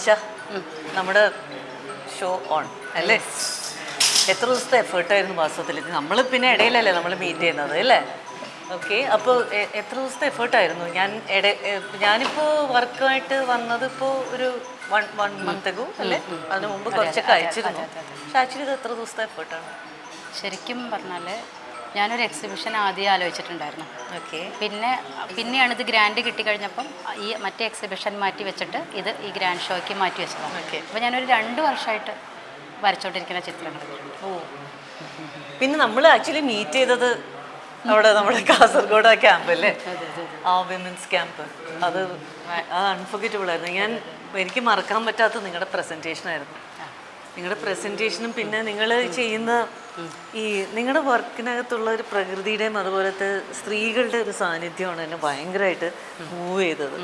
നിഷ, നമ്മുടെ show on അല്ലേ? എത്ര ദിവസത്തെ എഫേർട്ടായിരുന്നു വാസ്തവത്തിൽ? നമ്മൾ പിന്നെ ഇടയിലല്ലേ നമ്മൾ മീറ്റ് ചെയ്യുന്നത് അല്ലേ? ഓക്കെ, അപ്പോൾ എത്ര ദിവസത്തെ എഫേർട്ടായിരുന്നു? ഞാനിപ്പോൾ വർക്കുമായിട്ട് വന്നതിപ്പോൾ ഒരു വൺ മന്ത് അഗോ അല്ലേ? അതിന് മുമ്പ് കുറച്ചൊക്കെ അയച്ചിരുന്നു. പക്ഷെ ആക്ച്വലി ഇത് എത്ര ദിവസത്തെ എഫേർട്ടാണ് ശരിക്കും പറഞ്ഞാൽ? ഞാനൊരു എക്സിബിഷൻ ആദ്യം ആലോചിച്ചിട്ടുണ്ടായിരുന്നു. ഓക്കെ, പിന്നെയാണ് ഇത് ഗ്രാൻഡ് കിട്ടിക്കഴിഞ്ഞപ്പം ഈ മറ്റേ എക്സിബിഷൻ മാറ്റി വെച്ചിട്ട് ഈ ഗ്രാൻഡ് ഷോയ്ക്ക് മാറ്റി വെച്ചതാണ്. ഓക്കെ, അപ്പോൾ ഞാനൊരു 2 വർഷമായിട്ട് വരച്ചോണ്ടിരിക്കുന്ന ചിത്രങ്ങൾ. ഓ, പിന്നെ നമ്മൾ ആക്ച്വലി മീറ്റ് ചെയ്തത് അവിടെ നമ്മുടെ കാസർഗോഡ് ക്യാമ്പ് അല്ലേ? ആ വിമൻസ് ക്യാമ്പ്, അത് അൺഫർഗറ്റബിൾ ആയിരുന്നു. എനിക്ക് മറക്കാൻ പറ്റാത്ത നിങ്ങളുടെ പ്രസൻറ്റേഷൻ ആയിരുന്നു. നിങ്ങളുടെ പ്രസൻറ്റേഷനും പിന്നെ നിങ്ങൾ ചെയ്യുന്ന ഈ നിങ്ങളുടെ വർക്കിനകത്തുള്ള ഒരു പ്രകൃതിയുടെയും അതുപോലത്തെ സ്ത്രീകളുടെ ഒരു സാന്നിധ്യമാണ് എന്നെ ഭയങ്കരമായിട്ട് മൂവ് ചെയ്തത്.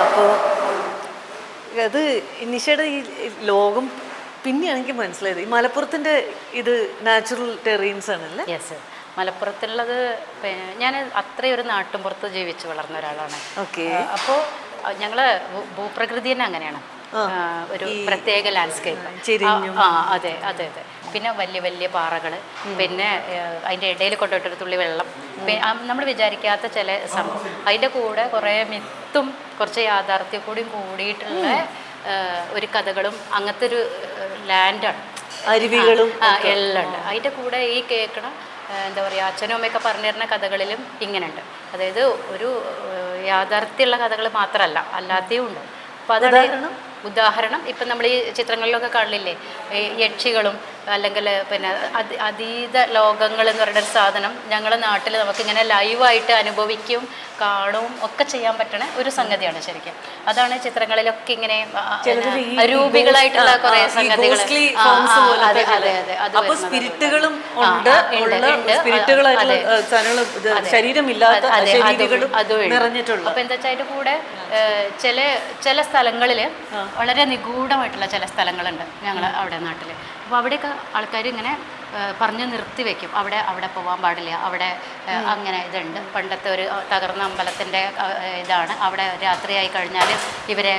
അപ്പോൾ അത് നിഷയുടെ ഈ ലോകം പിന്നെയാണ് എനിക്ക് മനസ്സിലായത്. ഈ മലപ്പുറത്തിൻ്റെ ഇത് നാച്ചുറൽ ടെറീൻസ് ആണല്ലേ? യെസ്, മലപ്പുറത്തുള്ളത് ഞാൻ അത്രയും ഒരു നാട്ടുമ്പുറത്ത് ജീവിച്ച് വളർന്ന ഒരാളാണ്. ഓക്കെ, അപ്പോൾ ഞങ്ങള് ഭൂപ്രകൃതി തന്നെ അങ്ങനെയാണ്, ഒരു പ്രത്യേക ലാൻഡ്സ്കേപ്പ്. അതെ അതെ അതെ. പിന്നെ വലിയ വലിയ പാറകൾ, പിന്നെ അതിൻ്റെ ഇടയിൽ കൊണ്ടുപോയിട്ടൊരു തുള്ളി വെള്ളം, നമ്മൾ വിചാരിക്കാത്ത ചില സംഭവം, അതിൻ്റെ കൂടെ കുറേ മിത്തും കുറച്ച് യാഥാർത്ഥ്യം കൂടിയും കൂടിയിട്ടുള്ള ഒരു കഥകളും അങ്ങനത്തെ ഒരു ലാൻഡാണ്. അരുവികളും എല്ലാം ഉണ്ട് അതിൻ്റെ കൂടെ. ഈ കേൾക്കണ എന്താ പറയുക, അച്ഛനും അമ്മയൊക്കെ പറഞ്ഞു തരുന്ന കഥകളിലും ഇങ്ങനെയുണ്ട്. അതായത് ഒരു യാഥാർത്ഥ്യമുള്ള കഥകൾ മാത്രമല്ല, അല്ലാതെയും ഉണ്ട്. അപ്പോൾ അതാണ് ഉദാഹരണം. ഇപ്പം നമ്മൾ ഈ ചിത്രങ്ങളിലൊക്കെ കാണില്ലേ, യക്ഷികളും അല്ലെങ്കിൽ പിന്നെ അതീത ലോകങ്ങൾ എന്ന് പറയുന്ന ഒരു സാധനം ഞങ്ങളുടെ നാട്ടിൽ നമുക്കിങ്ങനെ ലൈവായിട്ട് അനുഭവിക്കും കാണും ഒക്കെ ചെയ്യാൻ പറ്റണ ഒരു സംഗതിയാണ് ശരിക്കും. അതാണ് ചിത്രങ്ങളിലൊക്കെ ഇങ്ങനെ രൂപികളായിട്ടുള്ള കുറേ സംഗതികൾ. അതെ അതെ അതെ, അത് സ്പിരിറ്റുകളും ഉണ്ട്, ശരീരമില്ലാത്ത നിറഞ്ഞിട്ടുള്ള. അപ്പൊ എന്താ വെച്ചാൽ അതിന്റെ കൂടെ ചില സ്ഥലങ്ങളിൽ വളരെ നിഗൂഢമായിട്ടുള്ള ചില സ്ഥലങ്ങളുണ്ട് ഞങ്ങൾ അവിടെ നാട്ടിൽ. അപ്പോൾ അവിടെയൊക്കെ ആൾക്കാർ ഇങ്ങനെ പറഞ്ഞ് നിർത്തി വെക്കും, അവിടെ പോകാൻ പാടില്ല, അവിടെ അങ്ങനെ ഇതുണ്ട്. പണ്ടത്തെ ഒരു തകർന്ന അമ്പലത്തിൻ്റെ ഇതാണ്, അവിടെ രാത്രിയായി കഴിഞ്ഞാൽ ഇവരെ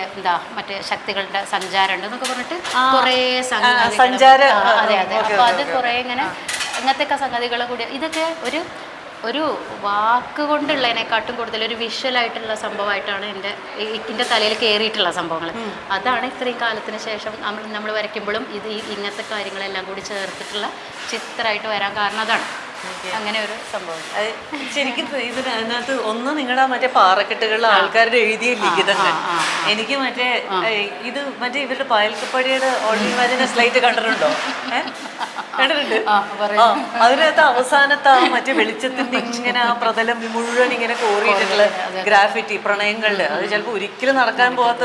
മറ്റേ ശക്തികളുടെ സഞ്ചാരമുണ്ട് എന്നൊക്കെ പറഞ്ഞിട്ട് കുറേ സംഗതികൾ. അതെ അതെ. അപ്പോൾ അത് കുറേ ഇങ്ങനത്തെയൊക്കെ സംഗതികൾ കൂടി. ഇതൊക്കെ ഒരു വാക്ക് കൊണ്ടുള്ളതിനെക്കാട്ടും കൂടുതൽ ഒരു വിഷ്വലായിട്ടുള്ള സംഭവമായിട്ടാണ് എൻ്റെ തലയിൽ കയറിയിട്ടുള്ള സംഭവങ്ങൾ. അതാണ് ഇത്രയും കാലത്തിന് ശേഷം നമ്മൾ വരയ്ക്കുമ്പോഴും ഇങ്ങനത്തെ കാര്യങ്ങളെല്ലാം കൂടി ചേർത്തിട്ടുള്ള ചിത്രമായിട്ട് വരാൻ കാരണം അതാണ്. അങ്ങനെ ഒരു സംഭവം. ശരിക്കും ഇതിനകത്ത് ഒന്ന് നിങ്ങളുടെ മറ്റേ പാറക്കെട്ടുകളിലെ ആൾക്കാരുടെ എഴുതിയ ലിഖിതങ്ങൾ, എനിക്ക് മറ്റേ ഇവരുടെ പായൽക്കപ്പടിയുടെ ഓർഡിനറി സ്ലൈറ്റ് കണ്ടിട്ടുണ്ടോ? കണ്ടിട്ടുണ്ട്. അതിനകത്ത് അവസാനത്തെ മറ്റേ വെളിച്ചത്തിന്റെ ഇങ്ങനെ ആ പ്രതലം മുഴുവൻ ഇങ്ങനെ കോറിയിട്ടുള്ള ഗ്രാഫിറ്റി പ്രണയങ്ങളുടെ, അത് ചിലപ്പോൾ ഒരിക്കലും നടക്കാൻ പോകാത്ത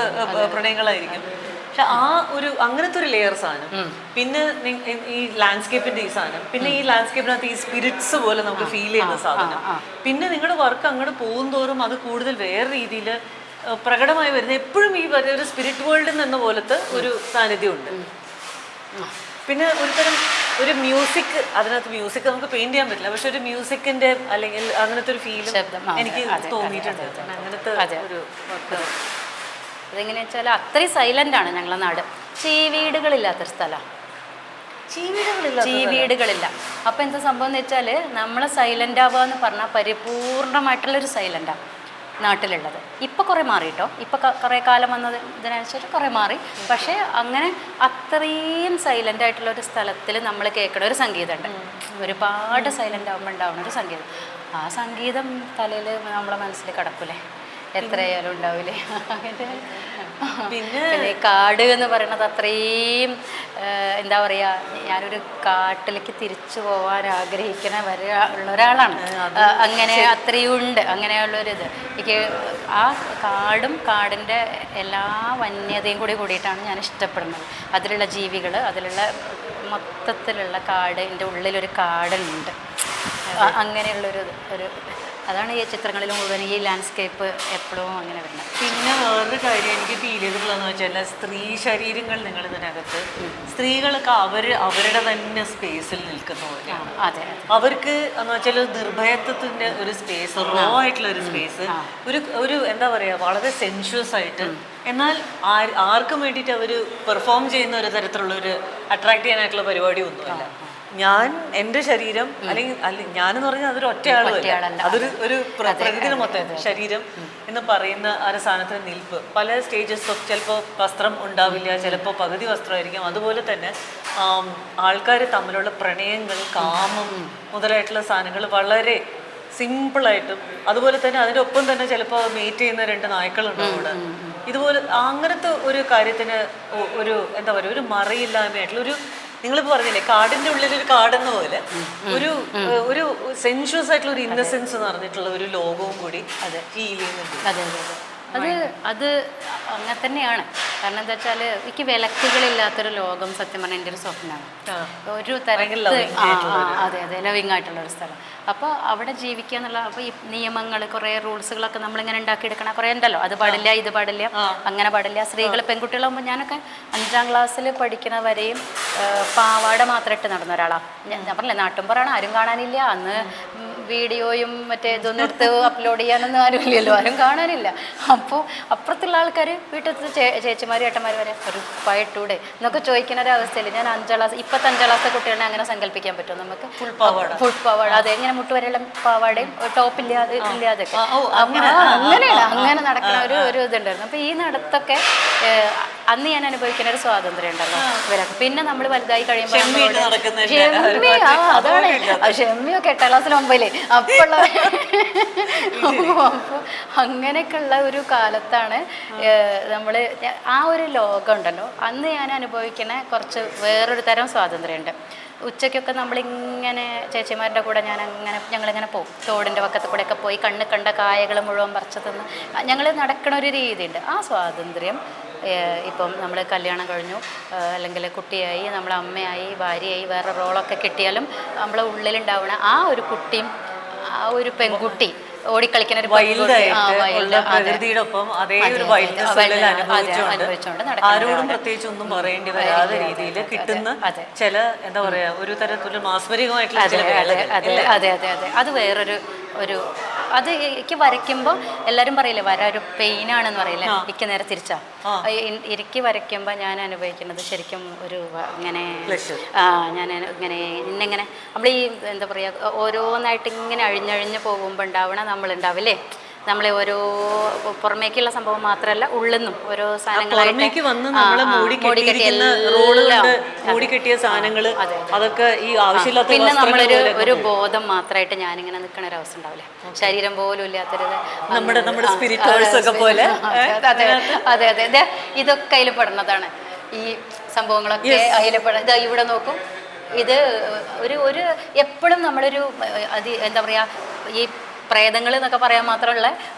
പ്രണയങ്ങളായിരിക്കും. പക്ഷെ അങ്ങനത്തെ ഒരു ലെയർ സാധനം, പിന്നെ ഈ ലാൻഡ്സ്കേപ്പിന്റെ ഈ സാധനം, പിന്നെ ഈ ലാൻഡ്സ്കേപ്പിനകത്ത് ഈ സ്പിരിറ്റ്സ് പോലെ നമുക്ക് ഫീൽ ചെയ്യുന്ന സാധനം, പിന്നെ നിങ്ങളുടെ വർക്ക് അങ്ങോട്ട് പോകുന്തോറും അത് കൂടുതൽ വേറെ രീതിയിൽ പ്രകടമായി വരുന്നത്. എപ്പോഴും ഈ ഒരു സ്പിരിറ്റ് വേൾഡിൽ നിന്ന പോലത്തെ ഒരു സാന്നിധ്യമുണ്ട്. പിന്നെ ഒരു മ്യൂസിക്, അതിനകത്ത് മ്യൂസിക് നമുക്ക് പെയിന്റ് ചെയ്യാൻ പറ്റില്ല, പക്ഷെ ഒരു മ്യൂസിക്കിന്റെ അല്ലെങ്കിൽ അങ്ങനത്തെ ഒരു ഫീലും എനിക്ക് തോന്നിയിട്ടുണ്ട്. അങ്ങനത്തെ ഒരു അതെങ്ങനെയാ വെച്ചാൽ അത്രയും സൈലൻ്റാണ് ഞങ്ങളെ നാട്. ചീവീടുകളില്ലാത്തൊരു സ്ഥലമാണ്, ചീവീടുകളില്ല. അപ്പം എന്താ സംഭവം എന്ന് വെച്ചാൽ നമ്മൾ സൈലൻ്റ് ആവുക എന്ന് പറഞ്ഞാൽ പരിപൂർണമായിട്ടുള്ളൊരു സൈലൻ്റാണ് നാട്ടിലുള്ളത്. ഇപ്പം കുറേ മാറി കേട്ടോ, ഇപ്പം കുറേ കാലം വന്നത് ഇതിനനുസരിച്ച് കുറേ മാറി. പക്ഷേ അങ്ങനെ അത്രയും സൈലൻ്റ് ആയിട്ടുള്ളൊരു സ്ഥലത്തിൽ നമ്മൾ കേൾക്കണ ഒരു സംഗീതമുണ്ട്. ഒരുപാട് സൈലൻ്റ് ആകുമ്പോൾ ഉണ്ടാവുന്ന ഒരു സംഗീതം. ആ സംഗീതം തലയിൽ നമ്മളെ മനസ്സിൽ കിടക്കൂലേ, എത്രയായാലും ഉണ്ടാവില്ലേ. പിന്നെ കാട് എന്ന് പറയുന്നത് അത്രയും എന്താ പറയുക, ഞാനൊരു കാട്ടിലേക്ക് തിരിച്ചു പോകാൻ ആഗ്രഹിക്കുന്ന ഉള്ള ഒരാളാണ്. അങ്ങനെ അത്രയും ഉണ്ട്, അങ്ങനെയുള്ളൊരിത്. എനിക്ക് ആ കാടിൻ്റെ എല്ലാ വന്യതയും കൂടിയിട്ടാണ് ഞാൻ ഇഷ്ടപ്പെടുന്നത്. അതിലുള്ള ജീവികൾ, അതിലുള്ള മൊത്തത്തിലുള്ള കാടിൻ്റെ ഉള്ളിലൊരു കാടുണ്ട്. അങ്ങനെയുള്ളൊരു അതാണ് ഈ ചിത്രങ്ങളിൽ മുഴുവൻ ഈ ലാൻഡ്സ്കേപ്പ് എപ്പോഴും അങ്ങനെ വരുന്നത്. പിന്നെ വേറൊരു കാര്യം എനിക്ക് ഫീൽ ചെയ്തിട്ടുള്ളതെന്ന് വെച്ചാൽ സ്ത്രീ ശരീരങ്ങൾ നിങ്ങൾ ഇതിനകത്ത് സ്ത്രീകളൊക്കെ അവരുടെ തന്നെ സ്പേസിൽ നിൽക്കുന്ന പോലെയാണ്. അതെ, അവർക്ക് എന്ന് വെച്ചാൽ നിർഭയത്വത്തിന്റെ ഒരു സ്പേസ്, റോ ആയിട്ടുള്ള ഒരു സ്പേസ്, ഒരു എന്താ പറയുക, വളരെ സെൻഷ്വസ് ആയിട്ട്, എന്നാൽ ആർക്കും വേണ്ടിയിട്ട് അവർ പെർഫോം ചെയ്യുന്ന ഒരു തരത്തിലുള്ള ഒരു അട്രാക്ട് ചെയ്യാനായിട്ടുള്ള പരിപാടി ഒന്നുമില്ല. ഞാൻ എൻ്റെ ശരീരം അല്ലെങ്കിൽ ഞാനെന്ന് പറഞ്ഞാൽ അതൊരു ഒറ്റയാളല്ല, അതൊരു പ്രകൃതിയുടെ മൊത്തം ശരീരം എന്ന് പറയുന്ന ആ ഒരു സാധനത്തിന് നിൽപ്പ് പല സ്റ്റേജസ് ഓഫ്, ചിലപ്പോൾ വസ്ത്രം ഉണ്ടാവില്ല, ചിലപ്പോൾ പകുതി വസ്ത്രമായിരിക്കും. അതുപോലെ തന്നെ ആൾക്കാർ തമ്മിലുള്ള പ്രണയങ്ങൾ, കാമം മുതലായിട്ടുള്ള സാധനങ്ങൾ വളരെ സിമ്പിളായിട്ടും, അതുപോലെ തന്നെ അതിൻ്റെ ഒപ്പം തന്നെ ചിലപ്പോൾ മേറ്റ് ചെയ്യുന്ന 2 നായ്ക്കളുണ്ടാവും അവിടെ. ഇതുപോലെ അങ്ങനത്തെ ഒരു കാര്യത്തിന് ഒരു എന്താ പറയുക, ഒരു മറയില്ലായ്മയായിട്ടുള്ള ഒരു, നിങ്ങളിപ്പോൾ പറഞ്ഞില്ലേ കാടിൻ്റെ ഉള്ളിലൊരു കാടെന്ന പോലെ ഒരു സെൻഷ്വസ് ആയിട്ടുള്ള ഒരു ഇന്നസെൻസ് എന്ന് പറഞ്ഞിട്ടുള്ള ഒരു ലോകവും കൂടി അത് ഫീൽ ചെയ്യുന്നുണ്ട്. അതെ അതെ അതെ അത് അങ്ങനെ തന്നെയാണ്. കാരണം എന്താ വെച്ചാൽ എനിക്ക് വിലക്കുകളില്ലാത്തൊരു ലോകം സത്യം പറഞ്ഞാൽ എൻ്റെ ഒരു സ്വപ്നമാണ്. ഒരു തരത്തിൽ അതെ അതെ ലവിങ് ആയിട്ടുള്ള ഒരു സ്ഥലം. അപ്പോൾ അവിടെ ജീവിക്കുക എന്നുള്ള, അപ്പോൾ ഈ നിയമങ്ങൾ കുറേ റൂൾസുകളൊക്കെ നമ്മളിങ്ങനെ ഉണ്ടാക്കിയെടുക്കണം, കുറേ ഉണ്ടല്ലോ, അത് പാടില്ല ഇത് പാടില്ല അങ്ങനെ പാടില്ല. സ്ത്രീകൾ പെൺകുട്ടികളാകുമ്പോൾ ഞാനൊക്കെ 5ാം ക്ലാസ്സിൽ പഠിക്കുന്ന വരെയും പാവാട മാത്രം ഇട്ട് നടന്ന ഒരാളാണ്. ഞാൻ പറഞ്ഞില്ലേ നാട്ടുമ്പറാണ്, ആരും കാണാനില്ല അന്ന്. വീഡിയോയും മറ്റേ ഇതൊന്നും എടുത്ത് അപ്ലോഡ് ചെയ്യാനൊന്നും ആരും ഇല്ലല്ലോ, ആരും കാണാനില്ല. അപ്പോൾ അപ്പുറത്തുള്ള ആൾക്കാർ വീട്ടിലത്തെ ചേച്ചിമാരും ഏട്ടന്മാരും വരെ ഒരു പായിട്ടൂടെ എന്നൊക്കെ ചോദിക്കുന്ന ഒരു അവസ്ഥയിൽ ഞാൻ 5ാം ക്ലാസ്, ഇപ്പോഴത്തെ 5ാം ക്ലാസ് കുട്ടികളെ അങ്ങനെ സങ്കല്പിക്കാൻ പറ്റുമോ നമുക്ക്? ഫുൾ പാവാട, അതെ, ഇങ്ങനെ മുട്ടുവരെയുള്ള പാവാടയും ടോപ്പില്ലാതെ ഇല്ലാതൊക്കെ അങ്ങനെയാണ്, അങ്ങനെ നടക്കുന്ന ഒരു ഇതുണ്ടായിരുന്നു. അപ്പോൾ ഈ നടത്തൊക്കെ അന്ന് ഞാൻ അനുഭവിക്കുന്ന ഒരു സ്വാതന്ത്ര്യം ഉണ്ടല്ലോ ഇവരൊക്കെ. പിന്നെ നമ്മൾ വലുതായി കഴിയുമ്പോൾ അതാണ് ഷെമ്മിയൊക്കെ 8ാം ക്ലാസ്സിൽ 9 അപ്പോഴുള്ള അപ്പോൾ അങ്ങനെയൊക്കെയുള്ള ഒരു കാലത്താണ് നമ്മൾ ആ ഒരു ലോകം ഉണ്ടല്ലോ. അന്ന് ഞാൻ അനുഭവിക്കുന്ന കുറച്ച് വേറൊരു തരം സ്വാതന്ത്ര്യമുണ്ട്. ഉച്ചയ്ക്കൊക്കെ നമ്മളിങ്ങനെ ചേച്ചിമാരുടെ കൂടെ ഞങ്ങളിങ്ങനെ പോകും, തോടിൻ്റെ പക്കത്ത് കൂടെയൊക്കെ പോയി കണ്ണ് കണ്ട കായകൾ മുഴുവൻ പറിച്ചു തിന്ന് ഞങ്ങൾ നടക്കണ ഒരു രീതിയുണ്ട്. ആ സ്വാതന്ത്ര്യം ഇപ്പം നമ്മൾ കല്യാണം കഴിഞ്ഞു, അല്ലെങ്കിൽ കുട്ടിയായി, നമ്മൾ അമ്മയായി, ഭാര്യയായി, വേറെ റോളൊക്കെ കിട്ടിയാലും നമ്മളെ ഉള്ളിലുണ്ടാവുന്ന ആ ഒരു കുട്ടിയും ആ ഒരു പെൺകുട്ടി ഓടിക്കളിക്കുന്ന ഒരു പ്രകൃതിയുടെ ഒപ്പം അതേ ഒരു അനുഭവിച്ചുകൊണ്ട് ആരോടും പ്രത്യേകിച്ച് ഒന്നും പറയേണ്ടി വരാതെ രീതിയിൽ കിട്ടുന്ന ചില എന്താ പറയാ ഒരു തരത്തിലുള്ള മാസ്മരികമായിട്ടുള്ള അതെ അതെ അതെ അതെ അത് വേറൊരു അത് എനിക്ക് വരയ്ക്കുമ്പോൾ എല്ലാവരും പറയില്ലേ വര ഒരു പെയിനാണെന്ന് പറയില്ലേ, എനിക്ക് നേരെ തിരിച്ചാ. എനിക്ക് വരയ്ക്കുമ്പോൾ ഞാൻ അനുഭവിക്കുന്നത് ശരിക്കും ഒരു ഇങ്ങനെ ഞാൻ ഇങ്ങനെ നമ്മൾ ഈ എന്താ പറയുക ഓരോന്നായിട്ട് ഇങ്ങനെ അഴിഞ്ഞഴിഞ്ഞ് പോകുമ്പോൾ ഉണ്ടാവണ നമ്മളുണ്ടാവില്ലേ, നമ്മളെ ഓരോ പുറമേക്കുള്ള സംഭവം മാത്രമല്ല ഉള്ളിന്നും ഓരോ സാധനങ്ങളായിട്ട് പിന്നെ നമ്മളൊരു ബോധം മാത്രമായിട്ട് ഞാനിങ്ങനെ നിൽക്കണ ഒരു അവസ്ഥ ഉണ്ടാവില്ലേ, ശരീരം പോലും ഇല്ലാത്തൊരു അതെ അതെ അതെ ഇതൊക്കെ അതിൽ പെടുന്നതാണ്. ഈ സംഭവങ്ങളൊക്കെ അതിൽ പെടുന്നത് ഇവിടെ നോക്കും. ഇത് ഒരു എപ്പോഴും നമ്മളൊരു എന്താ പറയുക ഈ പ്രേതങ്ങൾ എന്നൊക്കെ പറയാൻ മാത്രമുള്ള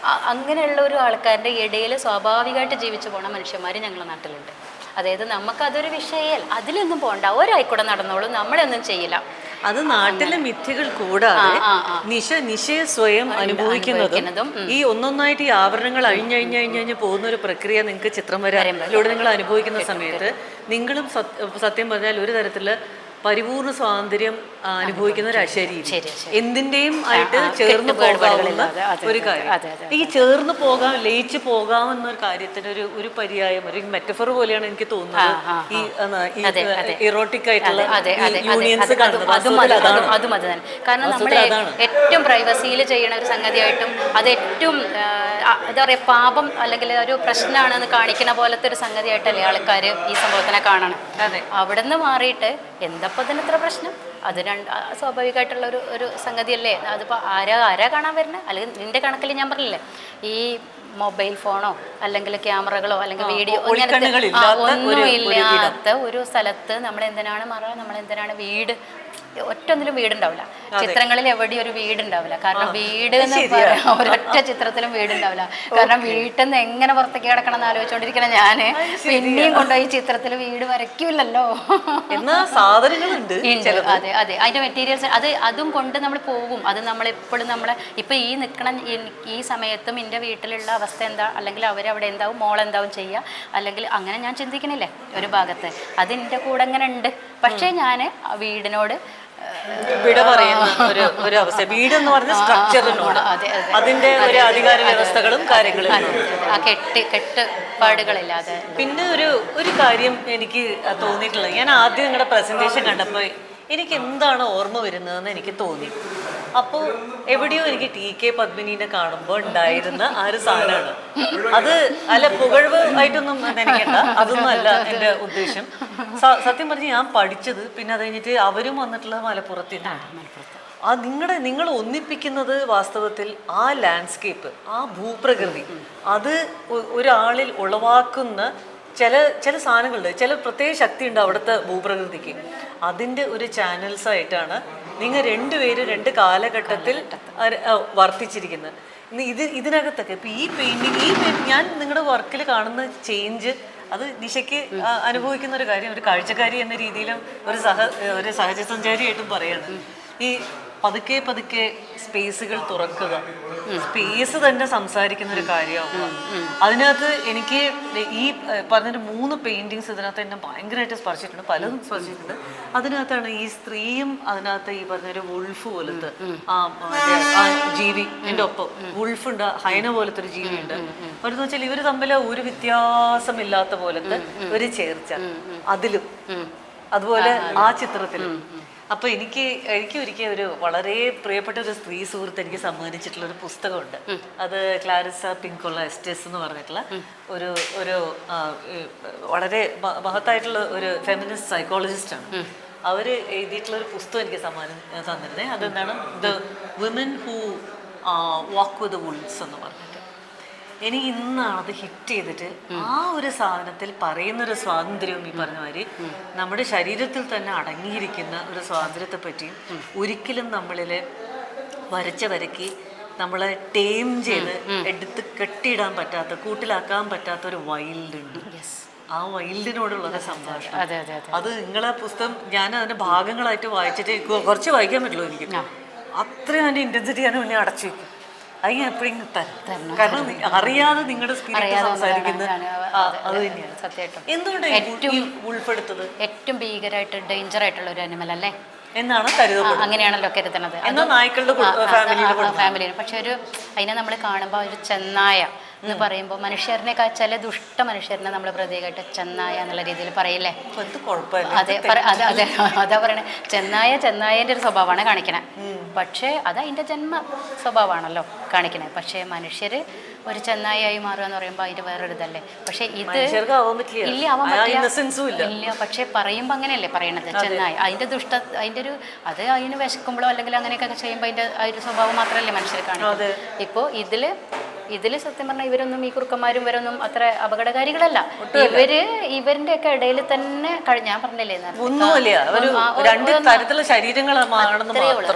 അങ്ങനെയുള്ള ഒരു ആൾക്കാരുടെ ഇടയിൽ സ്വാഭാവികമായിട്ട് ജീവിച്ചു പോണ മനുഷ്യന്മാർ ഞങ്ങളുടെ നാട്ടിലുണ്ട്. അതായത് നമുക്കതൊരു വിഷയമേ അതിലൊന്നും പോകണ്ട, ഒരായിക്കൂടെ നടന്നോളൂ, നമ്മളൊന്നും ചെയ്യില്ല. അത് നാട്ടിലെ മിഥ്യകൾ കൂടാതെ നിശയെ സ്വയം അനുഭവിക്കുന്നതും ഈ ഒന്നൊന്നായിട്ട് ഈ ആവരണങ്ങൾ അഴിഞ്ഞഴിഞ്ഞഴിഞ്ഞ് പോകുന്ന ഒരു പ്രക്രിയ നിങ്ങൾക്ക് ചിത്രം വരാറിലൂടെ നിങ്ങൾ അനുഭവിക്കുന്ന സമയത്ത് നിങ്ങളും സത്യം പറഞ്ഞാൽ ഒരു തരത്തില് പരിപൂർണ്ണ സ്വാതന്ത്ര്യം അനുഭവിക്കുന്ന ഒരു അശരീരി എന്തിൻ്റെയും ആയിട്ട് ചേർന്ന് പോകാവുന്ന ഒരു കാര്യം. ഈ ചേർന്ന് പോകാം ലയിച്ച് പോകാമെന്നൊരു കാര്യത്തിന് ഒരു പര്യായം ഒരു മെറ്റഫർ പോലെയാണ് എനിക്ക് തോന്നുന്നത്. ഈ ഇറോട്ടിക് ആയിട്ടുള്ള യൂണിയൻസ് അതും അത് തന്നെ. കാരണം നമ്മൾ ഏറ്റവും പ്രൈവസിയിൽ ചെയ്യണ ഒരു സംഗതിയായിട്ടും അത് ഏറ്റവും എന്താ പറയുക പാപം അല്ലെങ്കിൽ ഒരു പ്രശ്നമാണെന്ന് കാണിക്കുന്ന പോലത്തെ ഒരു സംഗതിയായിട്ടല്ലേ ആൾക്കാർ ഈ സംഭവത്തിനെ കാണണം. അവിടെ നിന്ന് മാറിയിട്ട് എന്താ അതിനെത്ര പ്രശ്നം, അത് സ്വാഭാവികമായിട്ടുള്ള ഒരു സംഗതിയല്ലേ. അതിപ്പോൾ ആരാ കാണാൻ വരുന്നത്? അല്ലെങ്കിൽ നിന്റെ കണക്കിൽ ഞാൻ പറഞ്ഞില്ലേ ഈ മൊബൈൽ ഫോണോ അല്ലെങ്കിൽ ക്യാമറകളോ അല്ലെങ്കിൽ വീഡിയോ ഒന്നും ഇല്ലാത്ത ഒരു സ്ഥലത്ത് നമ്മളെന്തിനാണ് നമ്മളെന്തിനാണ് വീട് ഒറ്റൊന്നിലും വീടുണ്ടാവില്ല. ചിത്രങ്ങളിൽ എവിടെയും ഒരു വീടുണ്ടാവില്ല. കാരണം വീട് എന്ന് പറയാം ഒരൊറ്റ ചിത്രത്തിലും വീടുണ്ടാവില്ല. കാരണം വീട്ടിൽ നിന്ന് എങ്ങനെ പുറത്തേക്ക് കിടക്കണം എന്ന് ആലോചിച്ചുകൊണ്ടിരിക്കണ ഞാന് പിന്നെയും കൊണ്ടുപോയി ചിത്രത്തിൽ വീട് വരയ്ക്കൂലല്ലോ. സാധനങ്ങളുണ്ട്. അതെ അതെ, അതിന്റെ മെറ്റീരിയൽസ് അതും കൊണ്ട് നമ്മൾ പോകും. അത് നമ്മളെപ്പോഴും ഇപ്പൊ ഈ നിൽക്കണ ഈ സമയത്തും എൻ്റെ വീട്ടിലുള്ള അവസ്ഥ എന്താ, അല്ലെങ്കിൽ അവരവിടെ എന്താവും, മോളെന്താവും ചെയ്യുക, അല്ലെങ്കിൽ അങ്ങനെ ഞാൻ ചിന്തിക്കണില്ലേ ഒരു ഭാഗത്ത്. അതിൻ്റെ കൂടെ അങ്ങനെ ഉണ്ട്. പക്ഷേ ഞാൻ വീടിനോട് വിട പറയുന്ന ഒരു അവസ്ഥ. വീട് എന്ന് പറഞ്ഞ സ്ട്രക്ചറിനോട്, അതിന്റെ ഒരു അധികാര വ്യവസ്ഥകളും കാര്യങ്ങളും, ആ കെട്ടുപാടുകളില്ലാതെ. പിന്നെ ഒരു കാര്യം എനിക്ക് തോന്നിയിട്ടുള്ളത്, ഞാൻ ആദ്യം നിങ്ങളുടെ പ്രസന്റേഷൻ കണ്ടപ്പോൾ എനിക്ക് എന്താണ് ഓർമ്മ വരുന്നതെന്ന് എനിക്ക് തോന്നി. അപ്പോൾ എവിടെയോ എനിക്ക് TK പത്മിനീനെ കാണുമ്പോൾ ഉണ്ടായിരുന്ന ആ ഒരു സാധനമാണ് അത്. അല്ല, പുകഴ്വ് ആയിട്ടൊന്നും നനയ്ക്കണ്ട, അതൊന്നും അല്ല എൻ്റെ ഉദ്ദേശം. സത്യം പറഞ്ഞ് ഞാൻ പഠിച്ചത്, പിന്നെ അത് കഴിഞ്ഞിട്ട് അവരും വന്നിട്ടുള്ളത് മലപ്പുറത്തിനാണ്. നിങ്ങൾ ഒന്നിപ്പിക്കുന്നത് വാസ്തവത്തിൽ ആ ലാൻഡ്സ്കേപ്പ്, ആ ഭൂപ്രകൃതി, അത് ഒരാളിൽ ഉളവാക്കുന്ന ചില സാധനങ്ങളുണ്ട്, ചില പ്രത്യേക ശക്തി ഉണ്ട് അവിടുത്തെ ഭൂപ്രകൃതിക്ക്. അതിൻ്റെ ഒരു ചാനൽസ് ആയിട്ടാണ് നിങ്ങൾ രണ്ടുപേരും രണ്ട് കാലഘട്ടത്തിൽ വർത്തിച്ചിരിക്കുന്നത്. ഇതിനകത്തൊക്കെ ഇപ്പം ഈ പെയിൻറ്റിങ് ഞാൻ നിങ്ങളുടെ വർക്കിൽ കാണുന്ന ചേഞ്ച്, അത് നിശയ്ക്ക് അനുഭവിക്കുന്ന ഒരു കാര്യം, ഒരു കാഴ്ചക്കാരി എന്ന രീതിയിലും ഒരു സഹജസഞ്ചാരിയായിട്ടും പറയാണ്. ഈ പതുക്കെ സ്പേസുകൾ തുറക്കുക, സ്പേസ് തന്നെ സംസാരിക്കുന്ന ഒരു കാര്യമാവുക. അതിനകത്ത് എനിക്ക് ഈ പറഞ്ഞൊരു 3 പെയിന്റിങ്സ് ഇതിനകത്ത് എന്നെ ഭയങ്കരമായിട്ട് സ്പർശിച്ചിട്ടുണ്ട്, പലതും സ്പർശിച്ചിട്ടുണ്ട്. അതിനകത്താണ് ഈ സ്ത്രീയും, അതിനകത്ത് ഈ പറഞ്ഞൊരു വുൾഫ് പോലത്തെ ആ ജീവി എൻ്റെ ഒപ്പം, വുൾഫ് ഉണ്ട്, ഹൈന പോലത്തെ ഒരു ജീവിയുണ്ട്. അവരെന്ന് വെച്ചാൽ ഇവർ തമ്മിൽ ഒരു വ്യത്യാസമില്ലാത്ത പോലത്തെ ഒരു ചേർച്ച അതിലും, അതുപോലെ ആ ചിത്രത്തിലും. അപ്പോൾ എനിക്ക് ഒരിക്കൽ ഒരു വളരെ പ്രിയപ്പെട്ട ഒരു സ്ത്രീ സുഹൃത്ത് എനിക്ക് സമ്മാനിച്ചിട്ടുള്ള ഒരു പുസ്തകമുണ്ട്. അത് ക്ലാരിസ പിൻകൊള്ള എസ്റ്റേസ് എന്ന് പറഞ്ഞിട്ടുള്ള ഒരു വളരെ മഹത്തായിട്ടുള്ള ഒരു ഫെമിനിസ്റ്റ് സൈക്കോളജിസ്റ്റാണ്. അവർ എഴുതിയിട്ടുള്ള ഒരു പുസ്തകം എനിക്ക് തന്നിരുന്നത്. അതെന്താണ്, the women who walk with the Wolves എന്ന് പറഞ്ഞിട്ട്. എനിക്ക് ഇന്നാണ് അത് ഹിറ്റ് ചെയ്തിട്ട് ആ ഒരു സാധനത്തിൽ പറയുന്നൊരു സ്വാതന്ത്ര്യവും, ഈ പറഞ്ഞ മാതിരി നമ്മുടെ ശരീരത്തിൽ തന്നെ അടങ്ങിയിരിക്കുന്ന ഒരു സ്വാതന്ത്ര്യത്തെ പറ്റിയും, ഒരിക്കലും നമ്മളിൽ വരയ്ക്ക് നമ്മളെ ടേം ചെയ്ത് എടുത്ത് കെട്ടിയിടാൻ പറ്റാത്ത, കൂട്ടിലാക്കാൻ പറ്റാത്ത ഒരു വൈൽഡ് ഉണ്ട്. ആ വൈൽഡിനോടുള്ള ഒരു സംഭാഷണം, അത് നിങ്ങളെ പുസ്തകം ഞാൻ അതിന്റെ ഭാഗങ്ങളായിട്ട് വായിച്ചിട്ട് കുറച്ച് വായിക്കാൻ പറ്റുള്ളൂ എനിക്ക്. അത്രയും അതിന്റെ ഇന്റൻസിറ്റി ഞാൻ മുന്നേ അടച്ചു വെക്കും. അതിന് എപ്പോഴും തരണം, കാരണം അറിയാതെ നിങ്ങളുടെ സ്പിരിറ്റ് സംസാരിക്കുന്നത് അത് തന്നെയാണ് സത്യമായിട്ടും. എന്തുകൊണ്ടാണ് ഉൾപ്പെടുത്തത്? ഏറ്റവും ഭീകരമായിട്ട് ഡേഞ്ചർ ആയിട്ടുള്ള ഒരു അനിമൽ അല്ലേ എന്നാണ് കരുതപ്പെടുന്നത്. അങ്ങനെയാണല്ലോ കരുതണത് നായ്ക്കളുടെ ഫാമിലിയിൽ. പക്ഷെ അതിനെ നമ്മൾ കാണുമ്പോൾ ഒരു ചെന്നായ എന്ന് പറയുമ്പോൾ മനുഷ്യരിനേക്കാൾ ചില ദുഷ്ട മനുഷ്യരിനെ നമ്മൾ പ്രത്യേകമായിട്ട് ചെന്നായ എന്നുള്ള രീതിയിൽ പറയില്ലേ? അതെ അതെ, അതാ പറയണേ. ചെന്നായൻ്റെ ഒരു സ്വഭാവമാണ് കാണിക്കണേ. പക്ഷേ അത് അതിൻ്റെ ജന്മ സ്വഭാവമാണല്ലോ കാണിക്കണേ. പക്ഷേ മനുഷ്യർ ഒരു ചെന്നായി മാറുക എന്ന് പറയുമ്പോൾ അതിൻ്റെ വേറൊരു ഇതല്ലേ. പക്ഷെ ഇത് ഇല്ല, ആവാൻ പറ്റില്ല. ഇല്ല, പക്ഷെ പറയുമ്പോൾ അങ്ങനെയല്ലേ പറയണത്, ചെന്നായി. അതിൻ്റെ അതിൻ്റെ ഒരു അത് അതിന് വിശക്കുമ്പോഴോ അല്ലെങ്കിൽ അങ്ങനെയൊക്കെ ചെയ്യുമ്പോൾ അതിൻ്റെ ആ ഒരു സ്വഭാവം മാത്രമല്ലേ മനുഷ്യർ കാണിക്കുന്നത്. ഇപ്പോൾ ഇതിൽ സത്യം പറഞ്ഞാൽ ഇവരൊന്നും, ഈ കുറുക്കന്മാരും ഇവരൊന്നും അത്ര അപകടകാരികളല്ല. ഇവരുടെ ഒക്കെ ഇടയിൽ തന്നെ ഞാൻ പറഞ്ഞില്ലേ,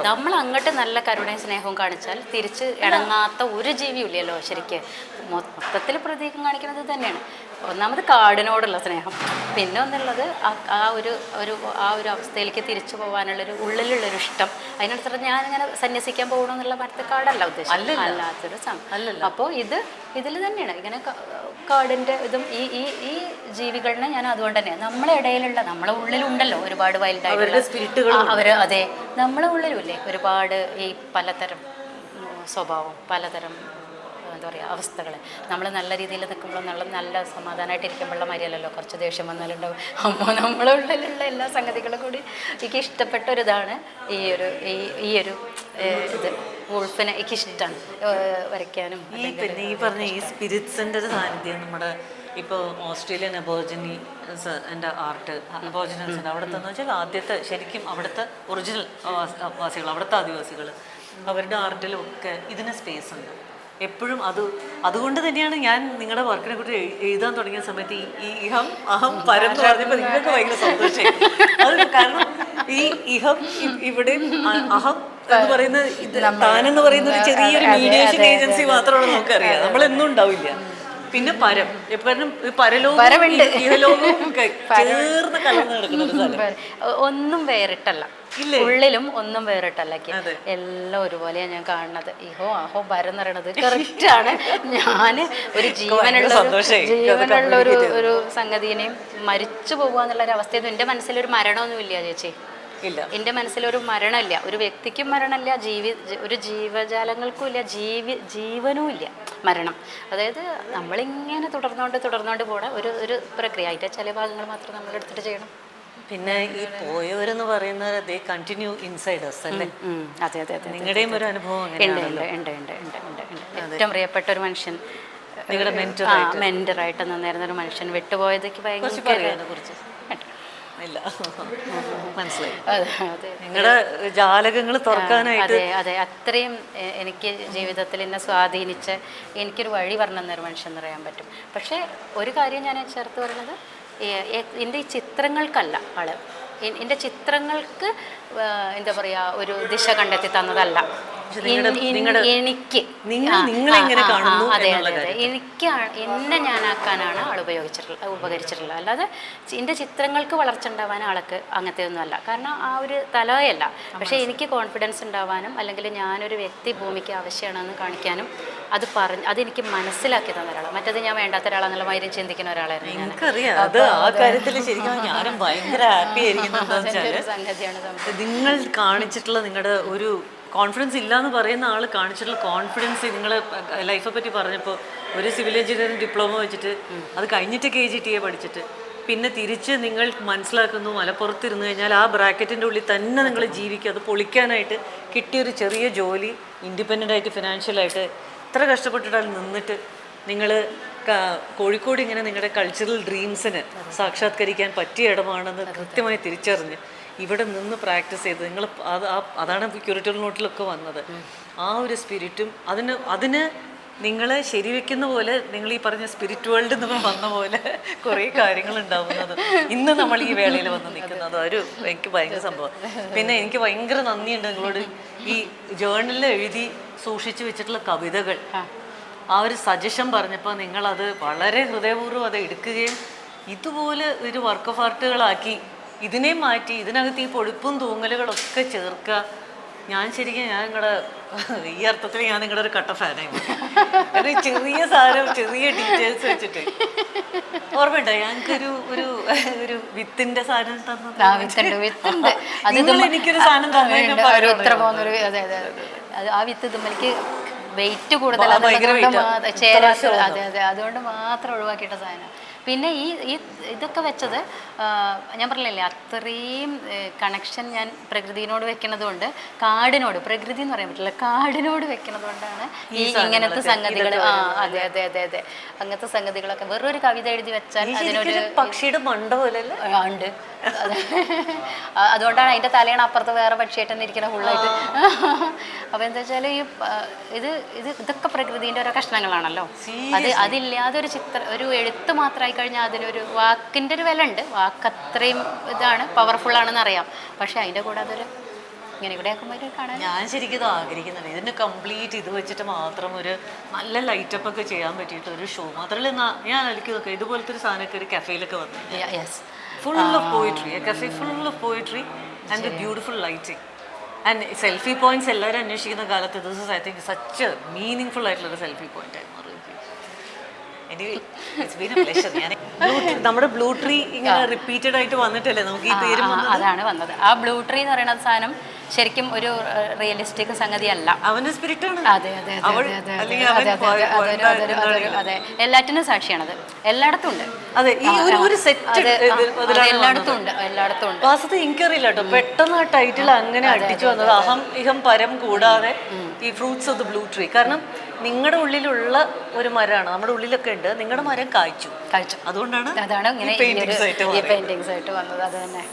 നമ്മൾ അങ്ങോട്ട് നല്ല കരുണയും സ്നേഹവും കാണിച്ചാൽ തിരിച്ച് ഇണങ്ങാത്ത ഒരു ജീവിയും ഇല്ലല്ലോ. ശരിക്ക് മൊത്തത്തിൽ പ്രതീകം കാണിക്കുന്നത് തന്നെയാണ്. ഒന്നാമത് കാടിനോടുള്ള സ്നേഹം, പിന്നെ ഒന്നുള്ളത് ആ ഒരു അവസ്ഥയിലേക്ക് തിരിച്ചു പോകാനുള്ളൊരു ഉള്ളിലുള്ളൊരു ഇഷ്ടം. അതിനടുത്ത് ഞാൻ ഇങ്ങനെ സന്യസിക്കാൻ പോകണമെന്നുള്ള മറ്റു കാടല്ല ഉദ്ദേശം, അല്ലാത്തൊരു സംഭവം. അപ്പോൾ ഇതിൽ തന്നെയാണ് ഇങ്ങനെ കാടിൻ്റെ ഇതും ഈ ജീവികളിനെ ഞാൻ അതുകൊണ്ട് തന്നെ നമ്മളെ ഇടയിലുള്ള, നമ്മളെ ഉള്ളിലുണ്ടല്ലോ ഒരുപാട് വൈൽഡായിട്ടുള്ള സ്പിരിറ്റുകൾ. അതെ, നമ്മളെ ഉള്ളിലുമില്ലേ ഒരുപാട് ഈ പലതരം സ്വഭാവം, പലതരം എന്താ പറയുക അവസ്ഥകൾ. നമ്മൾ നല്ല രീതിയിൽ നിൽക്കുമ്പോൾ നല്ല സമാധാനമായിട്ട് ഇരിക്കുമ്പോഴുള്ള മര്യാദല്ലോ കുറച്ച് ദേഷ്യം വന്നാലുണ്ടാവും. അപ്പോൾ നമ്മളെ ഉള്ളിലുള്ള എല്ലാ സംഗതികളും കൂടി എനിക്ക് ഇഷ്ടപ്പെട്ട ഒരിതാണ് ഈ ഒരു ഇത്. വുൾഫിനെ എനിക്ക് ഇഷ്ടമാണ് വരയ്ക്കാനും. പിന്നെ ഈ പറഞ്ഞ ഈ സ്പിരിറ്റ്സിൻ്റെ ഒരു സാന്നിധ്യം നമ്മുടെ ഇപ്പോൾ ഓസ്ട്രേലിയൻ അബോർജിനി എൻ്റെ ആർട്ട്, അബോർജിനൽസിൻ്റെ അവിടുത്തെ എന്ന് വെച്ചാൽ ആദ്യത്തെ ശരിക്കും അവിടുത്തെ ഒറിജിനൽ വാസികൾ, അവിടുത്തെ ആദിവാസികൾ, അവരുടെ ആർട്ടിലും ഒക്കെ ഇതിന് സ്പേസ് ഉണ്ട് എപ്പോഴും. അതുകൊണ്ട് തന്നെയാണ് ഞാൻ നിങ്ങളുടെ വർക്കിനെ കുറിച്ച് എഴുതാൻ തുടങ്ങിയ സമയത്ത് ഈ ഇഹം അഹം പരം എന്ന് പറഞ്ഞപ്പോൾ നിങ്ങൾക്ക് ഭയങ്കര സന്തോഷമായി. അത് കാരണം ഈ ഇഹം ഇവിടെ, അഹം എന്ന് പറയുന്ന താനെന്ന് പറയുന്ന ഒരു ചെറിയൊരു മീഡിയേഷൻ ഏജൻസി മാത്രമാണ് നമുക്കറിയാം. നമ്മളെന്നും ഉണ്ടാവില്ല. പിന്നെ പരം എപ്പോഴും പരലോകവും ഇഹലോകവും ചേർന്ന് കലർന്ന് കിടക്കുന്ന ഒരു സ്ഥലം. ഒന്നും വേറിട്ടല്ല, ഉള്ളിലും ഒന്നും വേറിട്ടല്ല. എല്ലാം ഒരുപോലെയാണ് ഞാൻ കാണുന്നത്. ഇഹോ അഹോ പരം എന്ന് പറയണത് കറക്റ്റ് ആണ്. ഞാൻ ഒരു ജീവനുള്ള ഒരു സംഗതിനെയും മരിച്ചു പോകുക എന്നുള്ളൊരു അവസ്ഥയൊന്നും എൻ്റെ മനസ്സിലൊരു മരണമൊന്നുമില്ല ചേച്ചി. ഇല്ല, എൻ്റെ മനസ്സിലൊരു മരണമില്ല. ഒരു വ്യക്തിക്കും മരണമില്ല, ഒരു ജീവജാലങ്ങൾക്കും ഇല്ല, ജീവനും ഇല്ല മരണം. അതായത് നമ്മളിങ്ങനെ തുടർന്നുകൊണ്ട് പോകണം ഒരു പ്രക്രിയ. അതിൻ്റെ ചില ഭാഗങ്ങൾ മാത്രം നമ്മൾ എടുത്തിട്ട് ചെയ്യണം. പിന്നെ ഈ പോയവരെന്ന് പറയുന്നത് ദേ കണ്ടിന്യൂ ഇൻസൈഡ് അസ് അല്ലേ? അതെ അതെ അതെ. നിങ്ങളുടെയും ഒരു അനുഭവം ഉണ്ട്. ഏറ്റവും പ്രിയപ്പെട്ട ഒരു മനുഷ്യൻ, നിങ്ങളുടെ മെന്ററായിട്ട് നിന്നിരുന്ന ഒരു മനുഷ്യൻ വിട്ടുപോയതൊക്കെ ഭയങ്കര ഇല്ല, മനസ്സിലായി. നിങ്ങളുടെ ജാലകങ്ങൾ തുറക്കാനായിട്ട് അതെ അത്രയും എനിക്ക് ജീവിതത്തിൽ എന്നെ സ്വാധീനിച്ച് എനിക്കൊരു വഴി പറഞ്ഞു തന്നൊരു മനുഷ്യൻ എന്ന് പറയാൻ പറ്റും. പക്ഷേ ഒരു കാര്യം ഞാൻ ചേർത്ത് പറയുന്നത്, എൻ്റെ ഈ ചിത്രങ്ങൾക്കല്ല ആള്, എൻ്റെ ചിത്രങ്ങൾക്ക് എന്താ പറയുക ഒരു ദിശ കണ്ടെത്തി തന്നതല്ല. എനിക്ക് എന്നെ ഞാനാക്കാനാണ് ആൾ ഉപകരിച്ചിട്ടുള്ളത്. അല്ലാതെ എൻ്റെ ചിത്രങ്ങൾക്ക് വളർച്ച ഉണ്ടാവാൻ ആൾക്ക് അങ്ങനത്തെ ഒന്നും അല്ല. കാരണം ആ ഒരു തലയല്ല. പക്ഷേ എനിക്ക് കോൺഫിഡൻസ് ഉണ്ടാവാനും അല്ലെങ്കിൽ ഞാനൊരു വ്യക്തി ഭൂമിക്ക് ആവശ്യമാണെന്ന് കാണിക്കാനും അതെനിക്ക് മനസ്സിലാക്കി തന്ന ഒരാളാണ്. മറ്റത് ഞാൻ വേണ്ടാത്ത ഒരാളെന്നുള്ള മാതിരി ചിന്തിക്കുന്ന ഒരാളായിരുന്നു. നിങ്ങൾ കാണിച്ചിട്ടുള്ള നിങ്ങളുടെ ഒരു കോൺഫിഡൻസ് ഇല്ലയെന്ന് പറയുന്ന ആൾ കാണിച്ചിട്ടുള്ള കോൺഫിഡൻസ്, നിങ്ങൾ ലൈഫെ പറ്റി പറഞ്ഞപ്പോൾ ഒരു സിവിൽ എഞ്ചിനീയറിംഗ് ഡിപ്ലോമ വെച്ചിട്ട് അത് കഴിഞ്ഞിട്ട് KGTA പഠിച്ചിട്ട് പിന്നെ തിരിച്ച് നിങ്ങൾ മനസ്സിലാക്കുന്നു മലപ്പുറത്തിരുന്ന് കഴിഞ്ഞാൽ ആ ബ്രാക്കറ്റിൻ്റെ ഉള്ളിൽ തന്നെ നിങ്ങൾ ജീവിക്കുക. അത് പൊളിക്കാനായിട്ട് കിട്ടിയൊരു ചെറിയ ജോലി, ഇൻഡിപെൻഡൻ്റ് ആയിട്ട് ഫിനാൻഷ്യലായിട്ട് ഇത്ര കഷ്ടപ്പെട്ടിട്ടാൽ നിന്നിട്ട് നിങ്ങൾ കോഴിക്കോട് ഇങ്ങനെ നിങ്ങളുടെ കൾച്ചറൽ ഡ്രീംസിന് സാക്ഷാത്കരിക്കാൻ പറ്റിയ ഇടമാണെന്ന് കൃത്യമായി തിരിച്ചറിഞ്ഞ് ഇവിടെ നിന്ന് പ്രാക്ടീസ് ചെയ്ത് നിങ്ങൾ അതാണ് ക്യൂറേറ്റർ നോട്ടിലൊക്കെ വന്നത്. ആ ഒരു സ്പിരിറ്റും അതിന് നിങ്ങളെ ശരിവെക്കുന്ന പോലെ നിങ്ങൾ ഈ പറഞ്ഞ സ്പിരിറ്റ് വേൾഡിൽ നിന്ന് വന്ന പോലെ കുറേ കാര്യങ്ങൾ ഉണ്ടാവുന്നത് ഇന്ന് നമ്മൾ ഈ വേളയിൽ വന്ന് നിൽക്കുന്നത് എനിക്ക് ഭയങ്കര സംഭവം. പിന്നെ എനിക്ക് ഭയങ്കര നന്ദിയുണ്ട് നിങ്ങളോട്. ഈ ജേർണലിൽ എഴുതി സൂക്ഷിച്ചു വെച്ചിട്ടുള്ള കവിതകൾ ആ ഒരു സജഷൻ പറഞ്ഞപ്പോൾ നിങ്ങളത് വളരെ ഹൃദയപൂർവ്വം അത് എടുക്കുകയും ഇതുപോലെ ഒരു വർക്ക് ഓഫ് ആർട്ടുകളാക്കി ഇതിനെ മാറ്റി ഇതിനകത്ത് ഈ പൊടിപ്പും തൂങ്ങലുകളൊക്കെ ചേർക്കുക. ഞാൻ നിങ്ങളുടെ ഈ അർത്ഥത്തിൽ ഞാൻ നിങ്ങളുടെ ഒരു കട്ട ഫാനായി. കാരണം ചെറിയ സാധനം ചെറിയ ഡീറ്റെയിൽസ് വെച്ചിട്ട് ഓർമ്മയുണ്ടോ ഞങ്ങൾക്കൊരു ഒരു വിത്തിന്റെ സാധനം തന്നു. എനിക്കൊരു സാധനം തന്നെ ആ വിത്ത് തുമ്മലിക്ക് വെയിറ്റ് കൂടുതൽ, അതുകൊണ്ട് മാത്രം ഒഴിവാക്കിയിട്ട സാധനം. പിന്നെ ഇതൊക്കെ വെച്ചത് ഞാൻ പറഞ്ഞില്ലേ അത്രയും കണക്ഷൻ ഞാൻ പ്രകൃതിയോട് വെക്കുന്നത് കൊണ്ട്, കാടിനോട്, പ്രകൃതി എന്ന് പറയാൻ പറ്റില്ല, കാടിനോട് വെക്കുന്നത് കൊണ്ടാണ് ഈ ഇങ്ങനത്തെ സംഗതികൾ. അതെ അതെ അതെ അതെ അങ്ങനത്തെ സംഗതികളൊക്കെ. വെറൊരു കവിത എഴുതി വെച്ചാൽ അതിനൊരു പക്ഷിയുടെ മണ്ട പോലെ ഉണ്ട്. അതുകൊണ്ടാണ് അതിൻ്റെ തലയാണ് അപ്പുറത്ത് വേറെ പക്ഷിയായിട്ട് തന്നെ ഇരിക്കുന്ന ഫുള്ളായിട്ട്. അപ്പോൾ എന്താ വെച്ചാൽ ഇതൊക്കെ പ്രകൃതിൻ്റെ ഓരോ കഷ്ണങ്ങളാണല്ലോ. അതില്ലാതെ ഒരു എഴുത്ത് മാത്രമായി കഴിഞ്ഞാൽ അതിനൊരു വാക്കിൻ്റെ ഒരു വില ഉണ്ട്. വാക്ക് അത്രയും ഇതാണ്, പവർഫുള്ളാണെന്ന് അറിയാം. പക്ഷെ അതിൻ്റെ കൂടെ അതൊരു ഇങ്ങനെ ഇവിടെ ആക്കുമ്പോൾ കാണാൻ ഞാൻ ശരിക്കും ഇത് ആഗ്രഹിക്കുന്നുണ്ട്. ഇതിന് കംപ്ലീറ്റ് ഇത് വെച്ചിട്ട് മാത്രം ഒരു നല്ല ലൈറ്റപ്പ് ഒക്കെ ചെയ്യാൻ പറ്റിയിട്ട് ഒരു ഷോ മാത്രമല്ല. ഞാൻ ആലോചിക്കുന്നതൊക്കെ ഇതുപോലത്തെ ഒരു സാധനമൊക്കെ ഒരു കഫേയിലൊക്കെ വന്നു, full of poetry, a cafe full of poetry and the beautiful lighting and selfie points എല്ലാവരും അന്വേഷിക്കുന്ന കാലത്ത് this is I think such a meaningful ആയിട്ടുള്ള സെൽഫി പോയിന്റ് ആയി മാറി. Anyway, it's been a pleasure. നമ്മുടെ ബ്ലൂ ട്രീ ഇങ്ങനെ repeated ആയിട്ട് വന്നിട്ടല്ലേ നമുക്ക് ഈ പേര് അതാണ് വന്നത്. ആ ബ്ലൂ ട്രീ എന്ന് പറയുന്ന സാധനം ശരിക്കും ഒരു റിയലിസ്റ്റിക് സംഗതിയല്ല, അവന്റെ സ്പിരിറ്റ് ആണ്. അതെ അതെ അതെ എല്ലാറ്റിനും സാക്ഷിയാണത്. എല്ലായിടത്തും ഉണ്ട്. അതെ, ഈ ഒരു സെറ്റ് എല്ലായിടത്തും ഉണ്ട്, എല്ലായിടത്തും ഉണ്ട്. വാസ്തവത്തിൽ എനിക്കറിയില്ല കേട്ടോ, പെട്ടെന്ന് ആ ടൈറ്റിൽ അങ്ങനെ അടിച്ചു വന്നത്. അഹം ഇഹം പരം കൂടാതെ ഈ fruits of the blue tree. കാരണം നിങ്ങളുടെ ഉള്ളിലുള്ള ഒരു മരമാണ്, നമ്മുടെ ഉള്ളിലൊക്കെ ഉണ്ട്. നിങ്ങളുടെ മരം കായ്ച്ചു. അതാണ് ഇങ്ങനെ ഈ പെയിന്റിങ്സ് ആയിട്ട് വന്നത്. അത് തന്നെ.